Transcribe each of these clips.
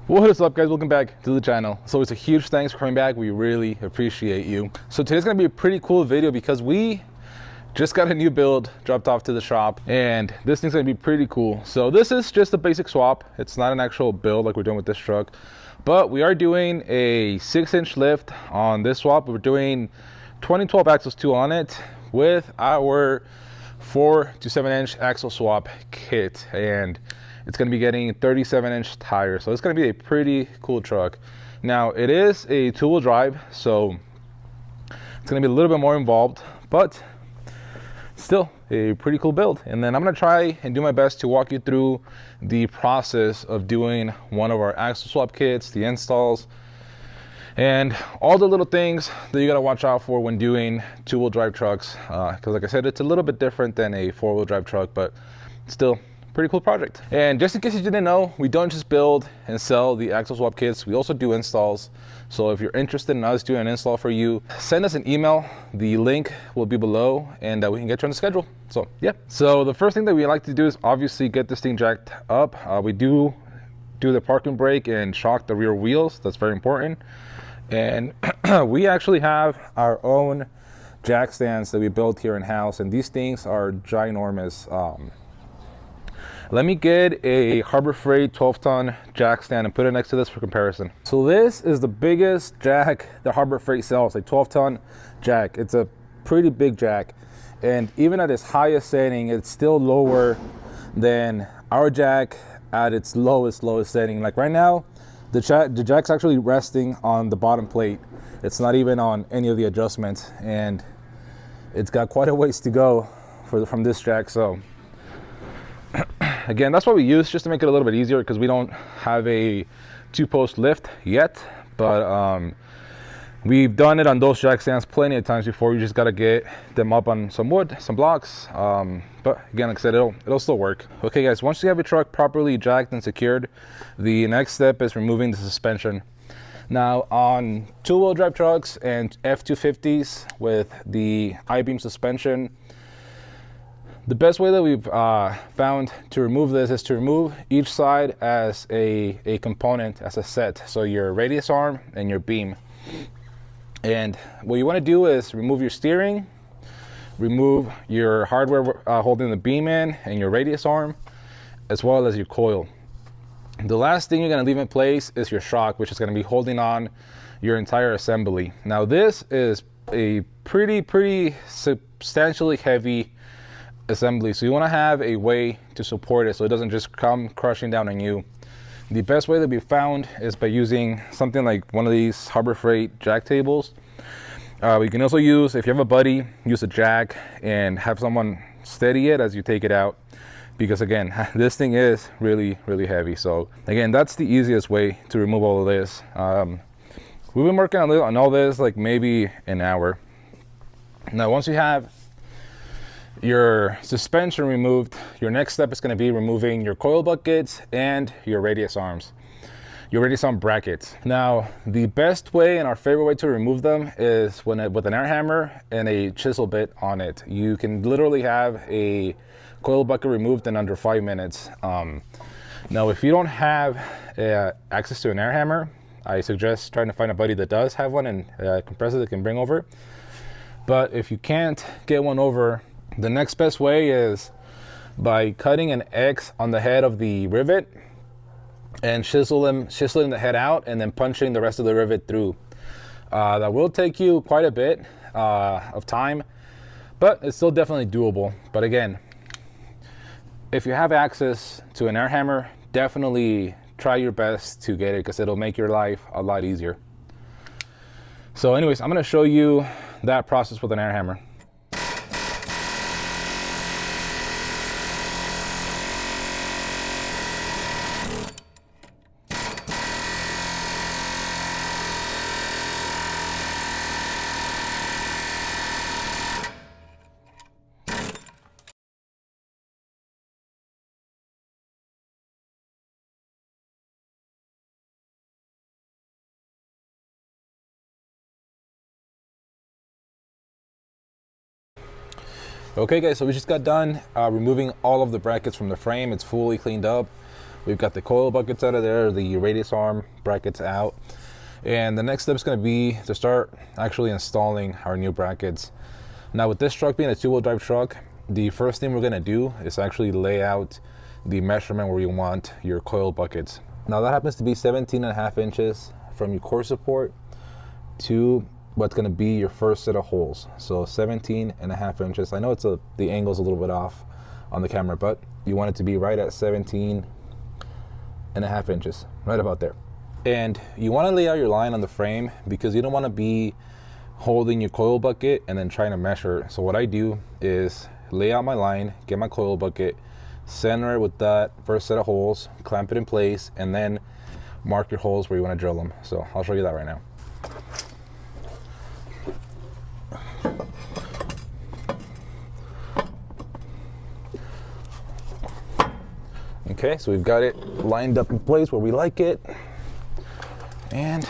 What is up, guys? Welcome back to the channel. So it's a huge thanks for coming back. We really appreciate you. So today's gonna be a pretty cool video because we just got a new build dropped off to the shop, and this thing's gonna be pretty cool. So this is just a basic swap. It's not an actual build like we're doing with this truck, but we are doing a 6-inch lift on this swap. We're doing 2012 axles 2 on it with our 4 to 7-inch axle swap kit, and it's going to be getting 37-inch tires. So it's going to be a pretty cool truck. Now it is a 2-wheel drive, so it's going to be a little bit more involved, but still a pretty cool build. And then I'm going to try and do my best to walk you through the process of doing one of our axle swap kits, the installs, and all the little things that you got to watch out for when doing 2-wheel drive trucks, because like I said, it's a little bit different than a 4-wheel drive truck, but still pretty cool project. And just in case you didn't know, we don't just build and sell the axle swap kits, we also do installs. So if you're interested in us doing an install for you, send us an email. The link will be below, and we can get you on the schedule. So yeah, so the first thing that we like to do is obviously get this thing jacked up. We do the parking brake and shock the rear wheels. That's very important. And we actually have our own jack stands that we built here in house, and these things are ginormous. Let me get a Harbor Freight 12-ton jack stand and put it next to this for comparison. So this is the biggest jack that Harbor Freight sells, a 12-ton jack. It's a pretty big jack, and even at its highest setting, it's still lower than our jack at its lowest setting. Like right now, the jack's actually resting on the bottom plate. It's not even on any of the adjustments, and it's got quite a ways to go from this jack. So again, that's what we use, just to make it a little bit easier, because we don't have a 2-post lift yet, but we've done it on those jack stands plenty of times before. You just got to get them up on some wood, some blocks, but again, like I said, it'll still work. Okay guys, once you have your truck properly jacked and secured, the next step is removing the suspension. Now on 2-wheel drive trucks and F250s with the I-beam suspension, the best way that we've found to remove this is to remove each side as a component, as a set. So your radius arm and your beam. And what you want to do is remove your steering, remove your hardware holding the beam in and your radius arm, as well as your coil. The last thing you're going to leave in place is your shock, which is going to be holding on your entire assembly. Now this is a pretty substantially heavy assembly, so you want to have a way to support it so it doesn't just come crushing down on you. The best way that we found is by using something like one of these Harbor Freight jack tables. We can also use, if you have a buddy, use a jack and have someone steady it as you take it out, because again, this thing is really heavy. So again, that's the easiest way to remove all of this. We've been working on all this like maybe an hour. Now once you have your suspension removed, your next step is going to be removing your coil buckets and your radius arms, your radius arm brackets. Now the best way and our favorite way to remove them is with an air hammer and a chisel bit on it. You can literally have a coil bucket removed in under 5 minutes. Now if you don't have access to an air hammer, I suggest trying to find a buddy that does have one and a compressor that can bring over. But if you can't get one over, the next best way is by cutting an X on the head of the rivet and chiseling the head out and then punching the rest of the rivet through. That will take you quite a bit of time, but it's still definitely doable. But again, if you have access to an air hammer, definitely try your best to get it, because it'll make your life a lot easier. So anyways, I'm going to show you that process with an air hammer. Okay guys, so we just got done removing all of the brackets from the frame. It's fully cleaned up. We've got the coil buckets out of there, the radius arm brackets out. And the next step is going to be to start actually installing our new brackets. Now with this truck being a 2-wheel drive truck, the first thing we're going to do is actually lay out the measurement where you want your coil buckets. Now that happens to be 17.5 inches from your core support to what's going to be your first set of holes. So 17.5 inches. I know the angle's a little bit off on the camera, but you want it to be right at 17.5 inches, right about there. And you want to lay out your line on the frame because you don't want to be holding your coil bucket and then trying to measure. So what I do is lay out my line, get my coil bucket, center it with that first set of holes, clamp it in place, and then mark your holes where you want to drill them. So I'll show you that right now. Okay, so we've got it lined up in place where we like it. And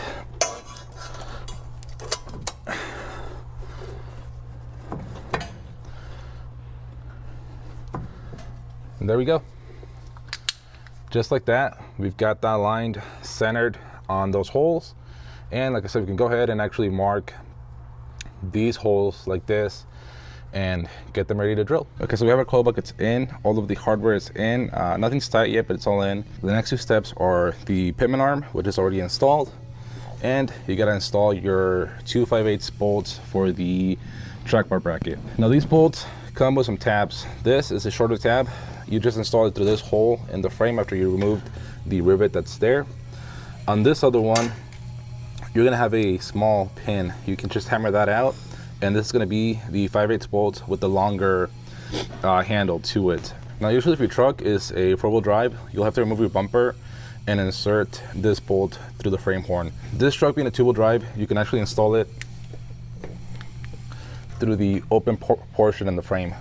there we go. Just like that, we've got that lined, centered on those holes. And like I said, we can go ahead and actually mark these holes like this and get them ready to drill. Okay, so we have our coil buckets in, all of the hardware is in, nothing's tight yet, but it's all in. The next two steps are the pitman arm, which is already installed, and you gotta install your 2 5/8 bolts for the track bar bracket. Now these bolts come with some tabs. This is a shorter tab. You just install it through this hole in the frame after you removed the rivet that's there. On this other one, you're gonna have a small pin. You can just hammer that out, and this is going to be the 5/8 bolt with the longer handle to it. Now usually if your truck is a 4-wheel drive, you'll have to remove your bumper and insert this bolt through the frame horn. This truck being a 2-wheel drive, you can actually install it through the open portion in the frame.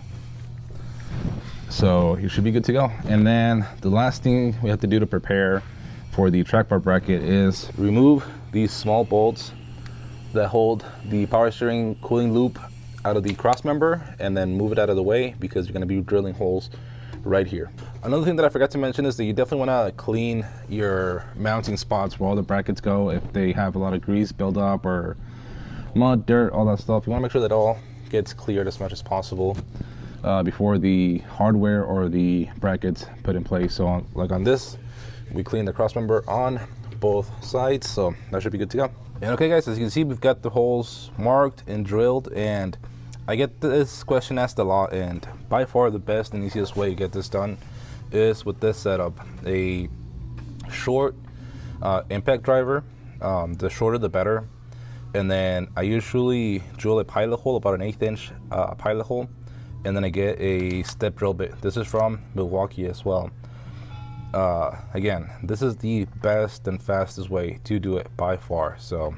So you should be good to go. And then the last thing we have to do to prepare for the track bar bracket is remove these small bolts that hold the power steering cooling loop out of the cross member, and then move it out of the way because you're going to be drilling holes right here. Another thing that I forgot to mention is that you definitely want to clean your mounting spots where all the brackets go. If they have a lot of grease buildup or mud, dirt, all that stuff, you want to make sure that all gets cleared as much as possible before the hardware or the brackets put in place. So like on this, we clean the cross member on both sides, so that should be good to go. And okay guys, as you can see, we've got the holes marked and drilled, and I get this question asked a lot, and by far the best and easiest way to get this done is with this setup. A short impact driver, the shorter the better, and then I usually drill a pilot hole, about an 1/8 inch pilot hole, and then I get a step drill bit. This is from Milwaukee as well. Again, this is the best and fastest way to do it by far, so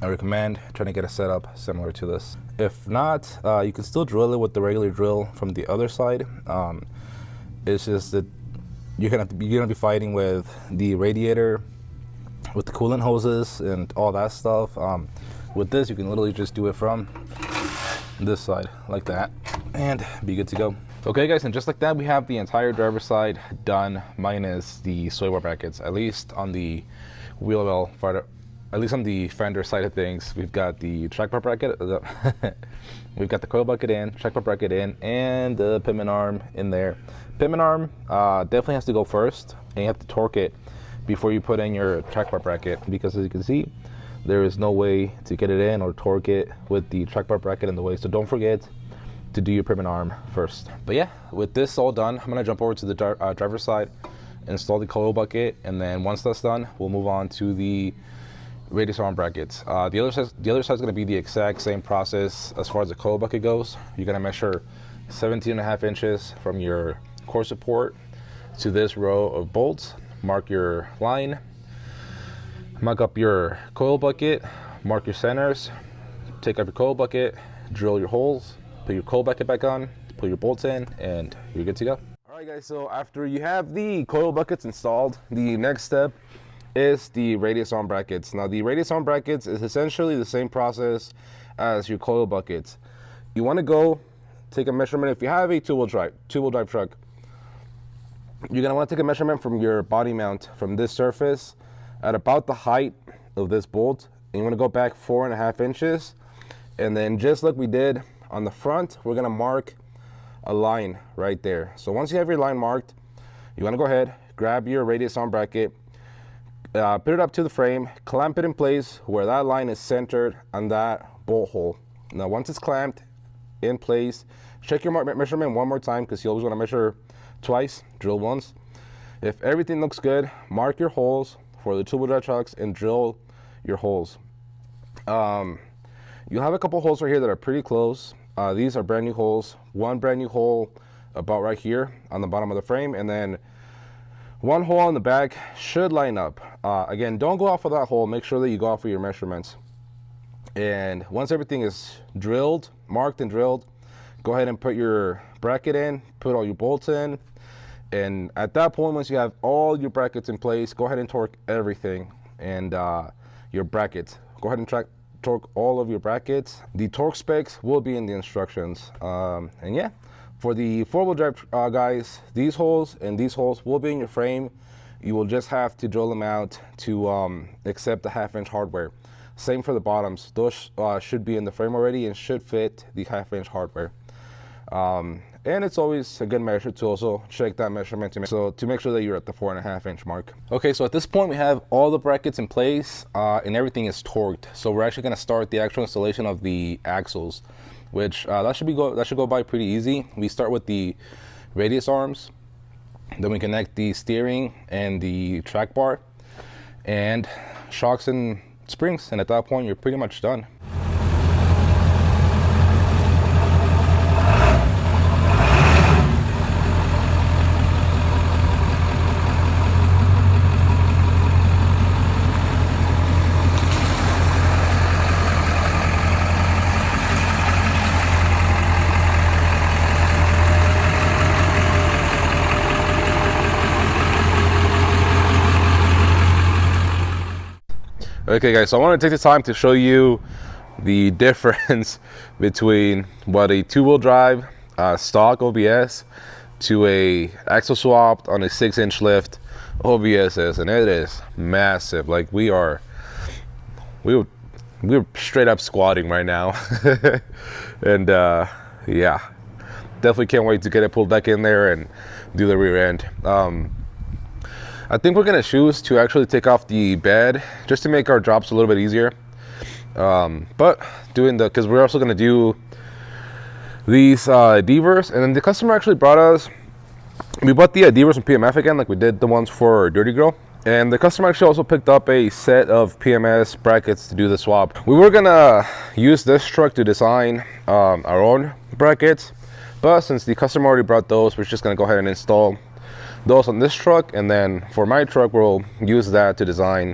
I recommend trying to get a setup similar to this. If not, you can still drill it with the regular drill from the other side. It's just that you're gonna be fighting with the radiator, with the coolant hoses and all that stuff. With this, you can literally just do it from this side like that and be good to go. Okay guys, and just like that, we have the entire driver's side done, minus the sway bar brackets, at least on the wheel well, at least on the fender side of things. We've got the track bar bracket, we've got the coil bucket in, track bar bracket in, and the pitman arm in there. Pitman arm definitely has to go first, and you have to torque it before you put in your track bar bracket, because as you can see, there is no way to get it in or torque it with the track bar bracket in the way. So don't forget to do your pitman arm first. But yeah, with this all done, I'm gonna jump over to the driver's side, install the coil bucket, and then once that's done, we'll move on to the radius arm brackets. The other side is gonna be the exact same process as far as the coil bucket goes. You're gonna measure 17.5 inches from your core support to this row of bolts, mark your line, mark up your coil bucket, mark your centers, take up your coil bucket, drill your holes, put your coil bucket back on, put your bolts in, and you're good to go. All right guys, so after you have the coil buckets installed, the next step is the radius arm brackets. Now the radius arm brackets is essentially the same process as your coil buckets. You want to go take a measurement. If you have a two-wheel drive truck, you're gonna want to take a measurement from your body mount from this surface at about the height of this bolt, and you want to go back 4.5 inches, and then just like we did on the front, we're gonna mark a line right there. So once you have your line marked, you want to go ahead, grab your radius arm bracket, put it up to the frame, clamp it in place where that line is centered on that bolt hole. Now once it's clamped in place, check your measurement one more time, because you always want to measure twice, drill once. If everything looks good, mark your holes for the two-wheel drive trucks and drill your holes. You'll have a couple holes right here that are pretty close. These are brand new holes. One brand new hole about right here on the bottom of the frame, and then one hole in the back should line up. Again, don't go off of that hole. Make sure that you go off of your measurements. And once everything is drilled, marked and drilled, go ahead and put your bracket in, put all your bolts in, and at that point, once you have all your brackets in place, go ahead and torque everything and your brackets. Go ahead and torque all of your brackets. The torque specs will be in the instructions. And yeah, for the four-wheel drive guys, these holes and these holes will be in your frame. You will just have to drill them out to accept the 1/2-inch hardware. Same for the bottoms. Those should be in the frame already and should fit the 1/2-inch hardware. And it's always a good measure to also check that measurement to make sure that you're at the 4.5-inch mark. Okay, so at this point we have all the brackets in place and everything is torqued. So we're actually going to start the actual installation of the axles, which that should go by pretty easy. We start with the radius arms, then we connect the steering and the track bar and shocks and springs, and at that point you're pretty much done. Okay guys, so I want to take the time to show you the difference between what a two-wheel drive stock OBS to a axle swapped on a 6-inch lift OBS is, and it is massive. Like we're straight up squatting right now. And yeah, definitely can't wait to get it pulled back in there and do the rear end. I think we're gonna choose to actually take off the bed just to make our drops a little bit easier. But because we're also gonna do these devers, and then the customer actually brought us. We bought the devers from PMF again, like we did the ones for Dirty Girl, and the customer actually also picked up a set of PMS brackets to do the swap. We were gonna use this truck to design our own brackets, but since the customer already brought those, we're just gonna go ahead and install those on this truck, and then for my truck we'll use that to design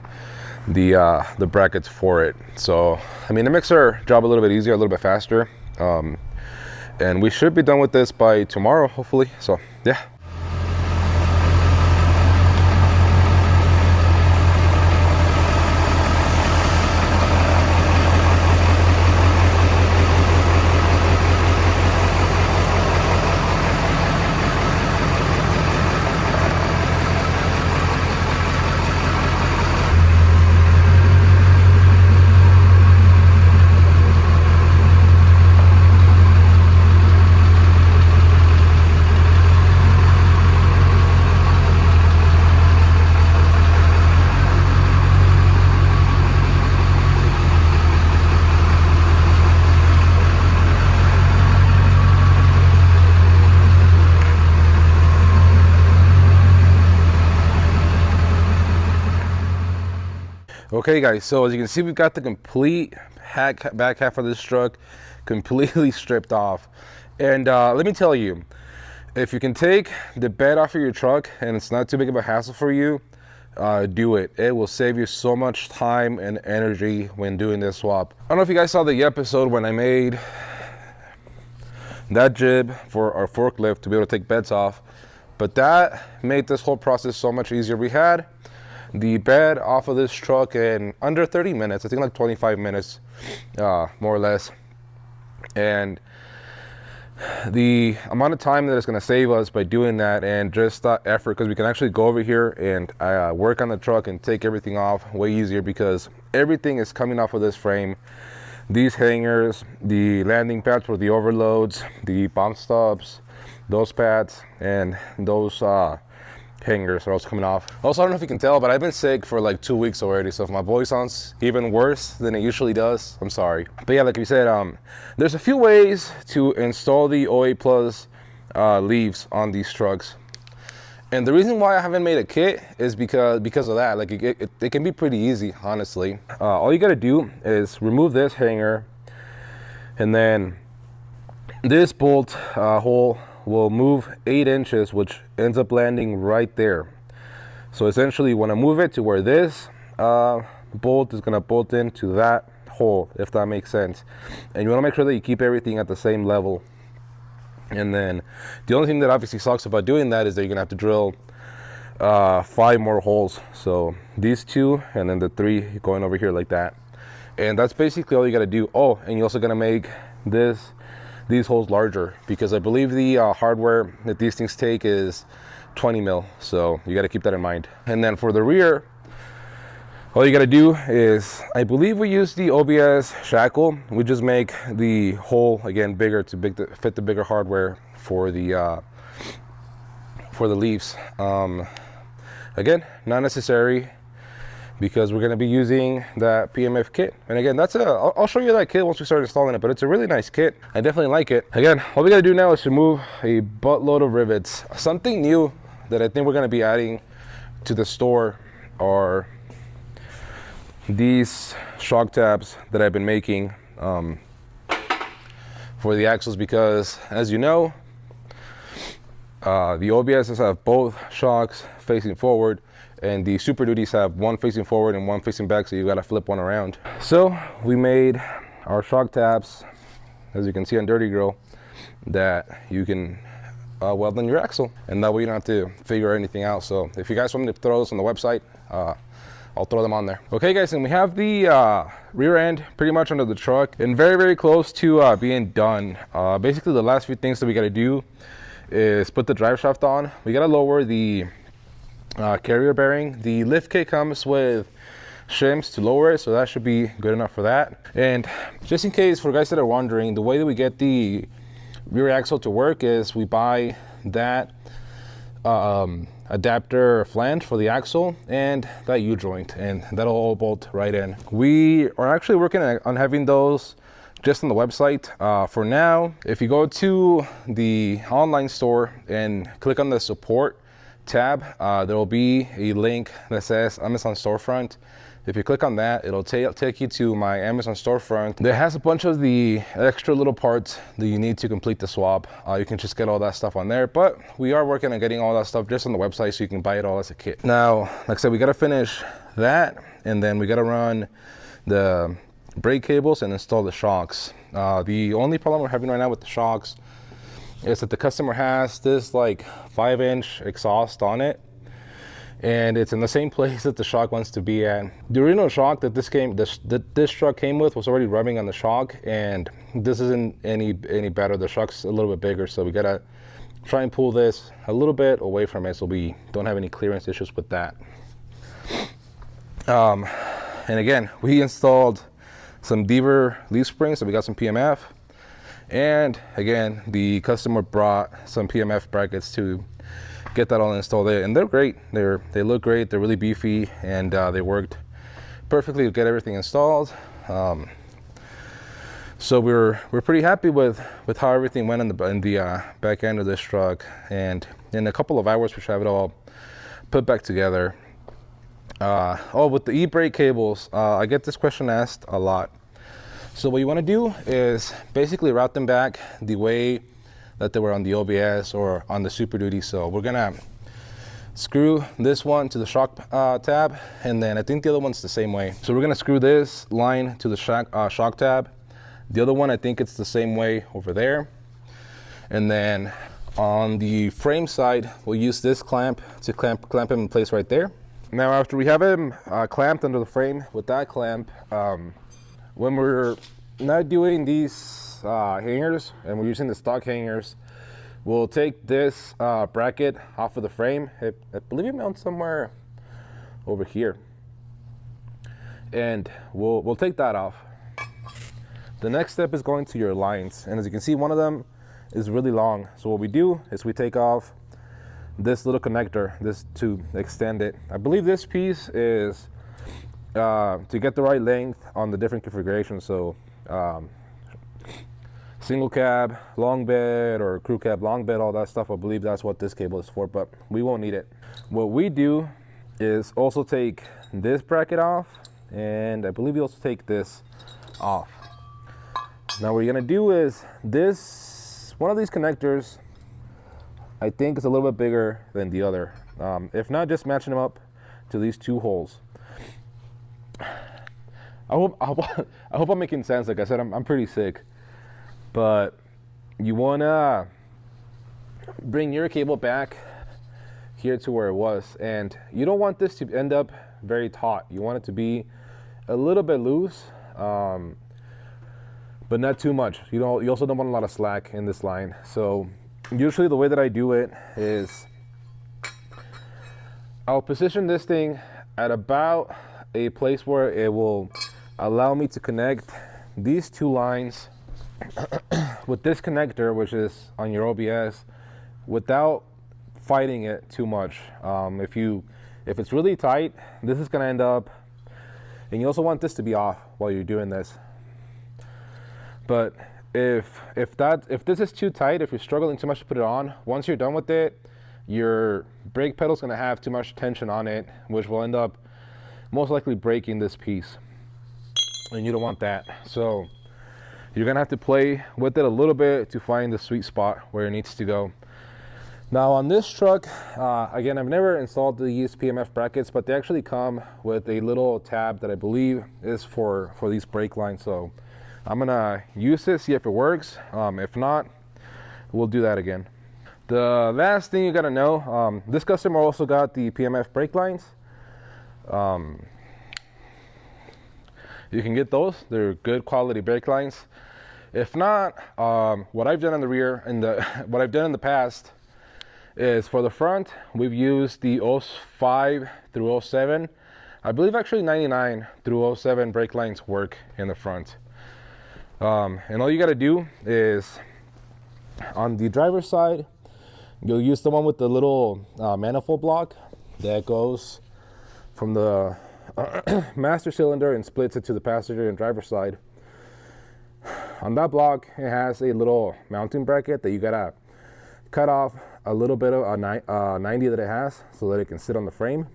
the brackets for it. So I mean, it makes our job a little bit easier, a little bit faster, and we should be done with this by tomorrow, hopefully. So yeah. Okay guys, so as you can see, we've got the complete back half of this truck completely stripped off. And let me tell you, if you can take the bed off of your truck and it's not too big of a hassle for you, do it. It will save you so much time and energy when doing this swap. I don't know if you guys saw the episode when I made that jib for our forklift to be able to take beds off, but that made this whole process so much easier. We had the bed off of this truck in under 30 minutes, I think like 25 minutes, more or less. And the amount of time that it's going to save us by doing that, and just effort, because we can actually go over here and work on the truck and take everything off way easier, because everything is coming off of this frame. These hangers, the landing pads for the overloads, the bomb stops, those pads, and those hangers are also coming off. Also, I don't know if you can tell, but I've been sick for like 2 weeks already, so if my voice sounds even worse than it usually does, I'm sorry. But yeah, like we said, there's a few ways to install the OA Plus leaves on these trucks, and the reason why I haven't made a kit is because of that. Like it can be pretty easy, honestly. All you gotta do is remove this hanger, and then this bolt hole will move 8 inches, which ends up landing right there. So essentially, when I move it to where this bolt is gonna bolt into that hole, if that makes sense. And you wanna make sure that you keep everything at the same level. And then the only thing that obviously sucks about doing that is that you're gonna have to drill 5 more holes. So these 2, and then the 3 going over here like that. And that's basically all you gotta do. Oh, and you're also gonna make these holes larger, because I believe the hardware that these things take is 20 mil, so you got to keep that in mind. And then for the rear, all you got to do is, I believe we use the OBS shackle. We just make the hole again bigger to fit the bigger hardware for the leaves. Again, not necessary, because we're going to be using that PMF kit. And again, I'll show you that kit once we start installing it, but it's a really nice kit. I definitely like it. Again, all we got to do now is remove a buttload of rivets. Something new that I think we're going to be adding to the store are these shock tabs that I've been making for the axles, because as you know, the OBSs have both shocks facing forward, and the Super Duties have one facing forward and one facing back, so you gotta flip one around. So we made our shock tabs, as you can see on Dirty Grill, that you can weld on your axle, and that way you don't have to figure anything out. So if you guys want me to throw those on the website, I'll throw them on there. Okay guys, and we have the rear end pretty much under the truck and very, very close to being done. Basically the last few things that we gotta do is put the drive shaft on. We gotta lower the carrier bearing. The lift kit comes with shims to lower it, so that should be good enough for that. And just in case, for guys that are wondering, the way that we get the rear axle to work is we buy that adapter flange for the axle and that U-joint, and that'll all bolt right in. We are actually working on having those just on the website for now. If you go to the online store and click on the support tab, there will be a link that says Amazon storefront. If you click on that, it'll take you to my Amazon storefront. That has a bunch of the extra little parts that you need to complete the swap. You can just get all that stuff on there, but we are working on getting all that stuff just on the website, so you can buy it all as a kit. Now, like I said, we gotta finish that, and then we gotta run the brake cables and install the shocks. The only problem we're having right now with the shocks is that the customer has this like 5-inch exhaust on it, and it's in the same place that the shock wants to be at. The original shock that this truck came with was already rubbing on the shock, and this isn't any better. The shock's a little bit bigger, so we gotta try and pull this a little bit away from it so we don't have any clearance issues with that. And again, we installed some Deaver leaf springs, so we got some PMF. And again, the customer brought some PMF brackets to get that all installed there, and they're great. They look great. They're really beefy, and they worked perfectly to get everything installed. So we're pretty happy with how everything went in the back end of this truck, and in a couple of hours we should have it all put back together. Oh, with the e-brake cables, I get this question asked a lot. So what you want to do is basically route them back the way that they were on the OBS or on the Super Duty. So we're gonna screw this one to the shock tab, and then I think the other one's the same way. So we're gonna screw this line to the shock tab. The other one, I think it's the same way over there. And then on the frame side, we'll use this clamp to clamp him in place right there. Now after we have him clamped under the frame with that clamp, when we're not doing these hangers, and we're using the stock hangers, we'll take this bracket off of the frame. I believe it mounts somewhere over here, and we'll take that off. The next step is going to your lines, and as you can see, one of them is really long. So what we do is we take off this little connector, this to extend it. I believe this piece is to get the right length on the different configurations. So single cab, long bed, or crew cab, long bed, all that stuff. I believe that's what this cable is for, but we won't need it. What we do is also take this bracket off, and I believe we also take this off. Now what you're gonna do is this, one of these connectors, I think is a little bit bigger than the other. If not, just matching them up to these two holes. I hope I'm making sense. Like I said, I'm pretty sick, but you wanna bring your cable back here to where it was, and you don't want this to end up very taut. You want it to be a little bit loose, but not too much. You also don't want a lot of slack in this line. So usually the way that I do it is I'll position this thing at about a place where it will allow me to connect these two lines with this connector, which is on your OBS, without fighting it too much. If it's really tight, this is gonna end up, and you also want this to be off while you're doing this. But if this is too tight, if you're struggling too much to put it on, once you're done with it, your brake pedal's gonna have too much tension on it, which will end up most likely breaking this piece, and you don't want that. So you're gonna have to play with it a little bit to find the sweet spot where it needs to go. Now on this truck, again, I've never installed these PMF brackets, but they actually come with a little tab that I believe is for these brake lines. So I'm gonna use this, see if it works. If not, we'll do that again. The last thing you gotta know, this customer also got the PMF brake lines. You can get those. They're good quality brake lines. If not, what I've done in the rear and what I've done in the past is for the front, we've used the 05 through 07. I believe actually 99 through 07 brake lines work in the front. And all you gotta do is on the driver's side, you'll use the one with the little manifold block that goes from the master cylinder and splits it to the passenger and driver's side. On that block, it has a little mounting bracket that you gotta cut off a little bit of 90 that it has so that it can sit on the frame.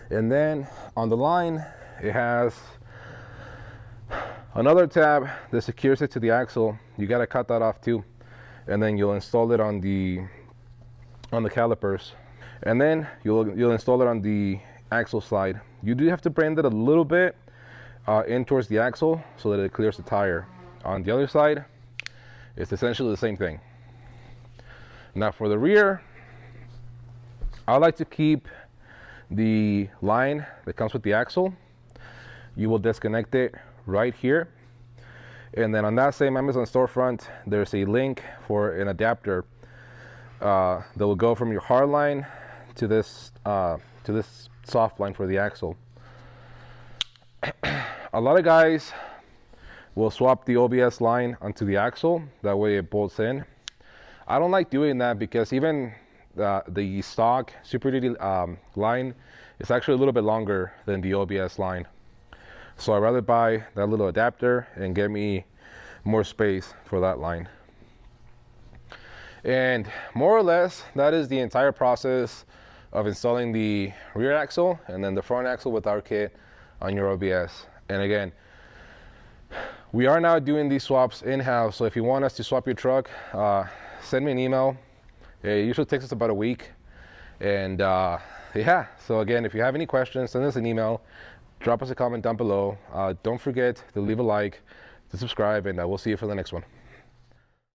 And then on the line, it has another tab that secures it to the axle. You gotta cut that off too, and then you'll install it on the calipers, and then you'll install it on the axle slide. You do have to bend it a little bit in towards the axle so that it clears the tire. On the other side, it's essentially the same thing. Now for the rear, I like to keep the line that comes with the axle. You will disconnect it right here, and then on that same Amazon storefront, there's a link for an adapter that will go from your hard line to this soft line for the axle. A lot of guys will swap the OBS line onto the axle, that way it bolts in. I don't like doing that because even the stock Super Duty line is actually a little bit longer than the OBS line. So I'd rather buy that little adapter and get me more space for that line. And more or less, that is the entire process of installing the rear axle and then the front axle with our kit on your OBS. And again, we are now doing these swaps in-house, so if you want us to swap your truck, send me an email. It usually takes us about a week. And yeah, so again, if you have any questions, send us an email, drop us a comment down below. Don't forget to leave a like, to subscribe, and we'll see you for the next one.